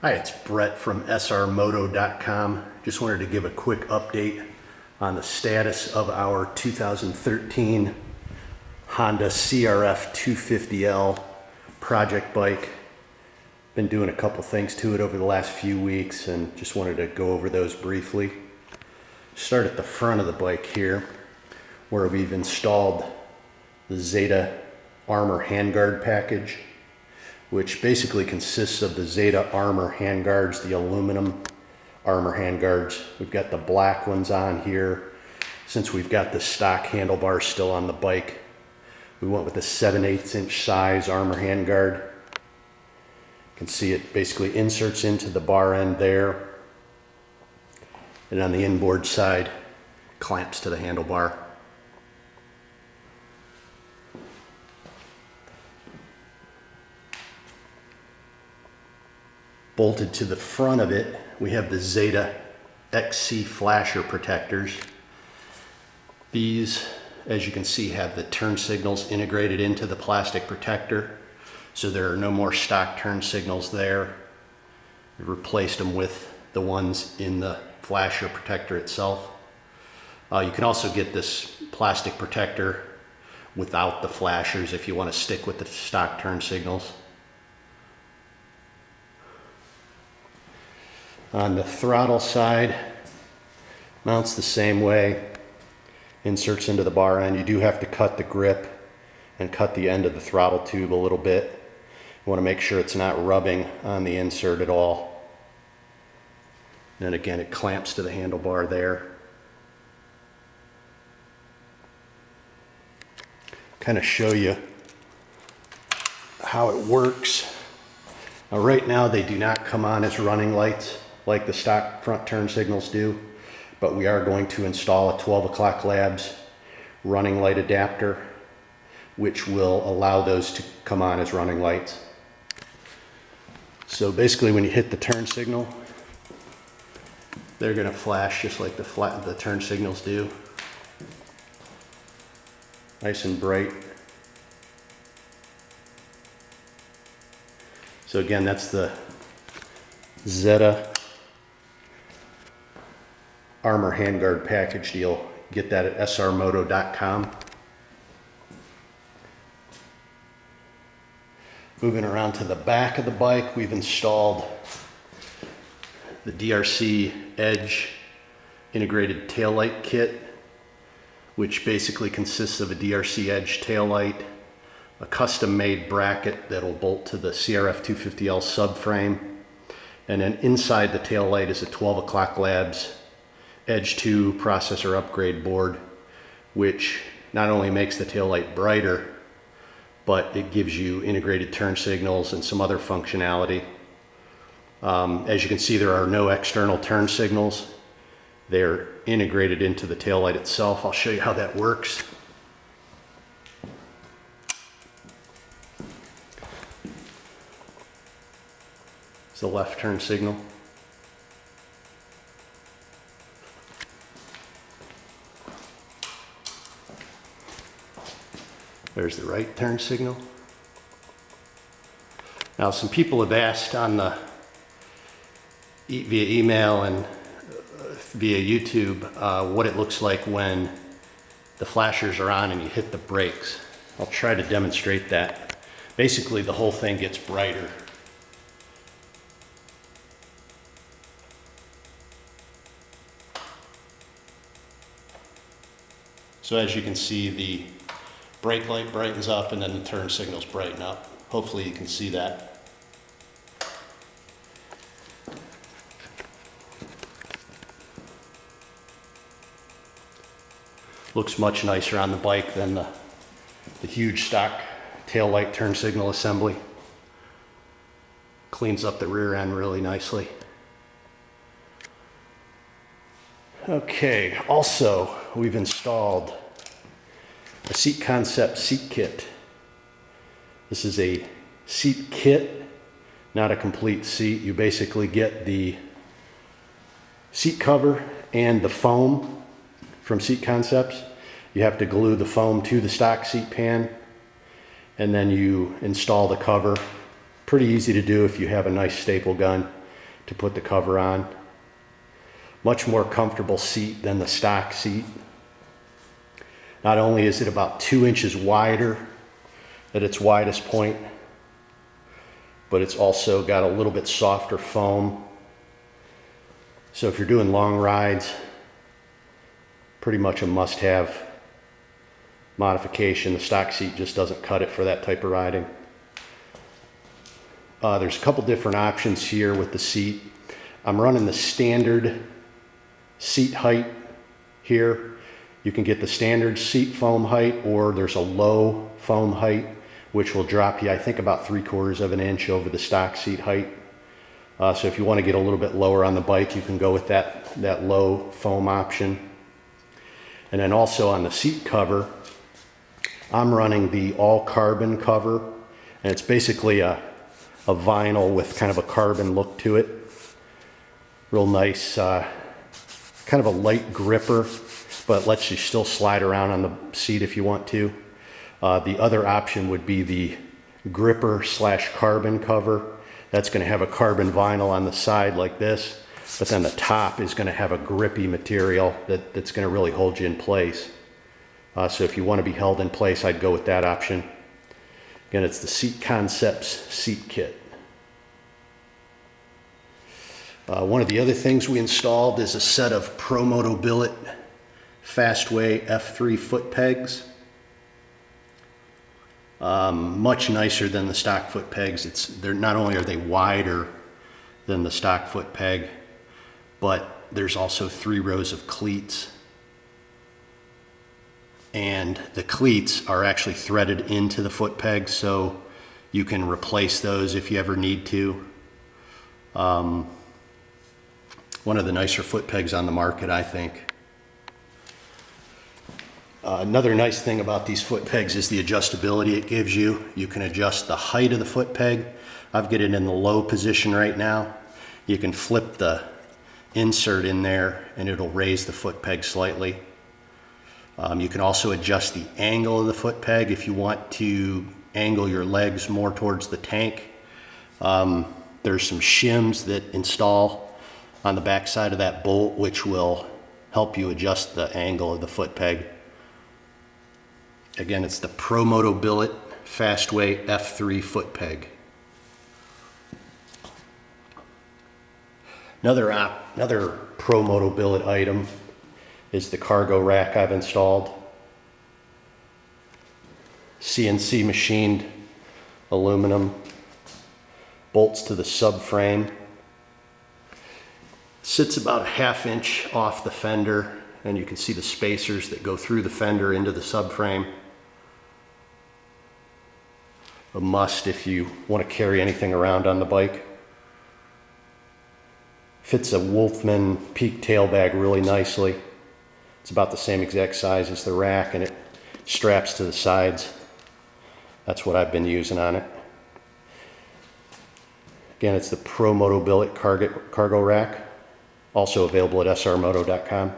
Hi, it's Brett from SRmoto.com. Just wanted to give a quick update on the status of our 2013 Honda CRF250L project bike. Been doing a couple things to it over the last few weeks and just wanted to go over those briefly. Start at the front of the bike here, where we've installed the Zeta Armor Handguard package, which basically consists of the Zeta armor handguards, the aluminum armor handguards. We've got the black ones on here. Since we've got the stock handlebars still on the bike, we went with the 7/8 inch size armor handguard. You can see it basically inserts into the bar end there, and on the inboard side, clamps to the handlebar. Bolted to the front of it, we have the Zeta XC flasher protectors. These, as you can see, have the turn signals integrated into the plastic protector, so there are no more stock turn signals there. We've replaced them with the ones in the flasher protector itself. You can also get this plastic protector without the flashers if you want to stick with the stock turn signals. On the throttle side, mounts the same way, inserts into the bar end. You do have to cut the grip and cut the end of the throttle tube a little bit. You want to make sure it's not rubbing on the insert at all. And again, it clamps to the handlebar there. Kind of show you how it works. Now, right now they do not come on as running lights like the stock front turn signals do, but we are going to install a 12 o'clock labs running light adapter, which will allow those to come on as running lights. So basically when you hit the turn signal, they're going to flash just like the turn signals do. Nice and bright. So again, that's the Zeta Armor Handguard package deal. Get that at SRmoto.com. Moving around to the back of the bike, we've installed the DRC Edge integrated taillight kit, which basically consists of a DRC Edge taillight, a custom-made bracket that'll bolt to the CRF250L subframe, and then inside the taillight is a 12 o'clock labs Edge 2 processor upgrade board, which not only makes the taillight brighter, but it gives you integrated turn signals and some other functionality. As you can see, there are no external turn signals. They're integrated into the taillight itself. I'll show you how that works. It's the left turn signal. There's the right turn signal. Now, some people have asked on the via email and via YouTube what it looks like when the flashers are on and you hit the brakes. I'll try to demonstrate that. Basically, the whole thing gets brighter. So as you can see, the brake light brightens up and then the turn signals brighten up. Hopefully you can see that. Looks much nicer on the bike than the huge stock tail light turn signal assembly. Cleans up the rear end really nicely. Okay, also we've installed a Seat Concept seat kit. This is a seat kit, not a complete seat. You basically get the seat cover and the foam from Seat Concepts. You have to glue the foam to the stock seat pan, and then you install the cover. Pretty easy to do if you have a nice staple gun. to put the cover on. Much more comfortable seat than the stock seat. Not only is it about 2 inches wider at its widest point, but it's also got a little bit softer foam. So if you're doing long rides, pretty much a must-have modification. The stock seat just doesn't cut it for that type of riding. There's a couple different options here with the seat. I'm running the standard seat height here. You can get the standard seat foam height, or there's a low foam height, which will drop you, I think, about 3/4 of an inch over the stock seat height. So if you want to get a little bit lower on the bike, you can go with that low foam option. And then also on the seat cover, I'm running the all carbon cover, and it's basically a vinyl with kind of a carbon look to it. Real nice, kind of a light gripper, but lets you still slide around on the seat if you want to. The other option would be the gripper / carbon cover. That's going to have a carbon vinyl on the side like this, but then the top is going to have a grippy material that's going to really hold you in place. So if you want to be held in place, I'd go with that option. Again, it's the Seat Concepts seat kit. One of the other things we installed is a set of SRmoto billet Fastway F3 foot pegs. Much nicer than the stock foot pegs. They're not only are they wider than the stock foot peg, but there's also 3 rows of cleats. And the cleats are actually threaded into the foot peg, so you can replace those if you ever need to. One of the nicer foot pegs on the market, I think. Another nice thing about these foot pegs is the adjustability it gives you. You can adjust the height of the foot peg. I've got it in the low position right now. You can flip the insert in there and it'll raise the foot peg slightly. You can also adjust the angle of the foot peg if you want to angle your legs more towards the tank. There's some shims that install on the back side of that bolt, which will help you adjust the angle of the foot peg. Again, it's the SRmoto billet Fastway F3 foot peg. Another SRmoto billet item is the cargo rack I've installed. CNC machined aluminum, bolts to the subframe. Sits about a 1/2 inch off the fender, and you can see the spacers that go through the fender into the subframe. A must if you want to carry anything around on the bike. Fits a Wolfman Peak tail bag really nicely. It's about the same exact size as the rack, and it straps to the sides. That's what I've been using on it. Again, it's the SRmoto billet cargo rack, also available at SRmoto.com.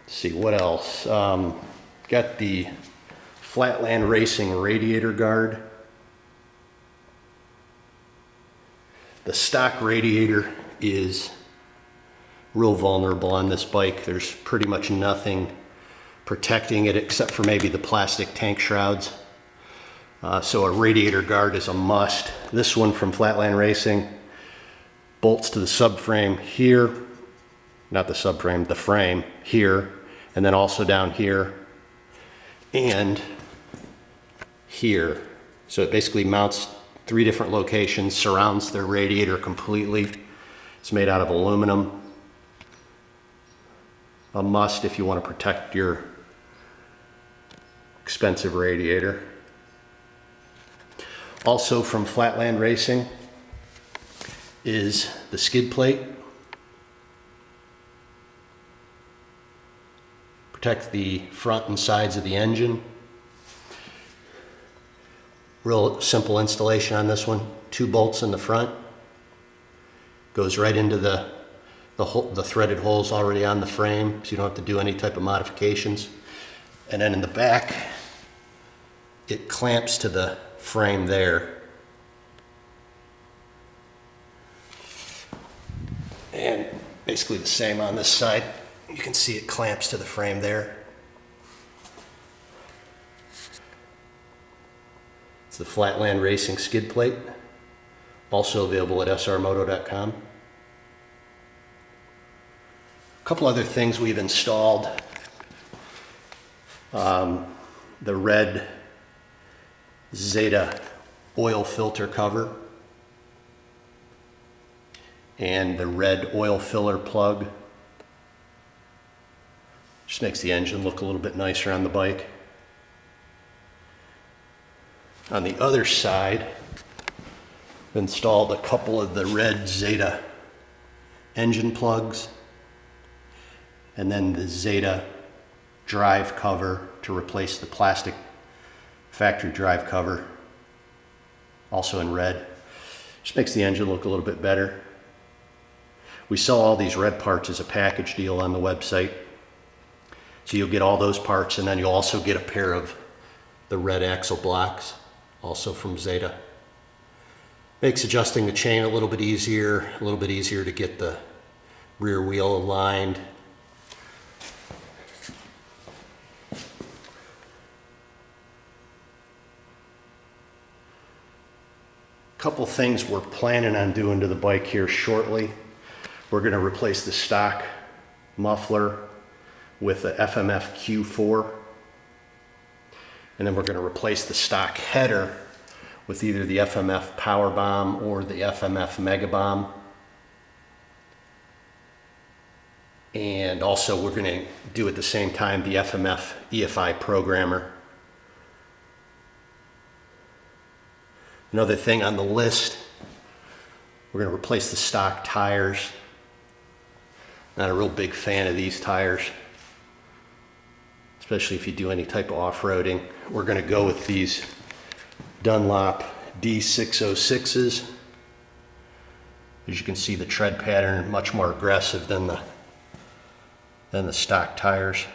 Let's see what else. Got the Flatland Racing Radiator guard. The stock Radiator is real vulnerable on this bike. There's pretty much nothing protecting it except for maybe the plastic tank shrouds. So a Radiator guard is a must. This one from Flatland Racing bolts to the subframe here, not the subframe, the frame here, and then also down here and here. So it basically mounts 3 different locations, surrounds the radiator completely. It's made out of aluminum. A must if you want to protect your expensive radiator. Also from Flatland Racing is the skid plate. Protect the front and sides of the engine. Real simple installation on this one. 2 bolts in the front. Goes right into the threaded holes already on the frame, so you don't have to do any type of modifications. And then in the back, it clamps to the frame there. basically the same on this side. You can see it clamps to the frame there. It's the Flatland Racing skid plate, also available at SRmoto.com. A couple other things we've installed. The red Zeta oil filter cover and the red oil filler plug. Just makes the engine look a little bit nicer on the bike. On the other side, I've installed a couple of the red Zeta engine plugs and then the Zeta drive cover to replace the plastic factory drive cover, also in red. Just makes the engine look a little bit better. We sell all these red parts as a package deal on the website. So you'll get all those parts, and then you'll also get a pair of the red axle blocks, also from Zeta. Makes adjusting the chain a little bit easier to get the rear wheel aligned. Couple things we're planning on doing to the bike here shortly. We're going to replace the stock muffler with the FMF Q4, and then we're going to replace the stock header with either the FMF Power Bomb or the FMF Mega Bomb. And also we're going to do at the same time the FMF EFI programmer. Another thing on the list, we're going to replace the stock tires. Not a real big fan of these tires, especially if you do any type of off-roading. We're going to go with these Dunlop D606s. As you can see, the tread pattern much more aggressive than the stock tires.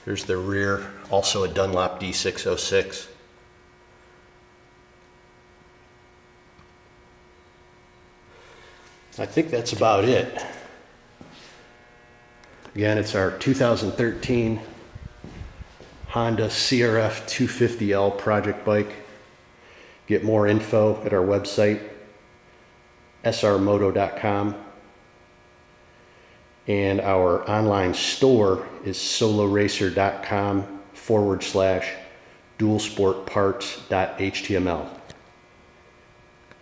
Here's the rear, also a Dunlop D606. I think that's about it. Again, it's our 2013 Honda CRF250L project bike. Get more info at our website, SRmoto.com. And our online store is soloracer.com/dualsportparts.html.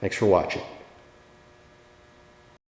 Thanks for watching.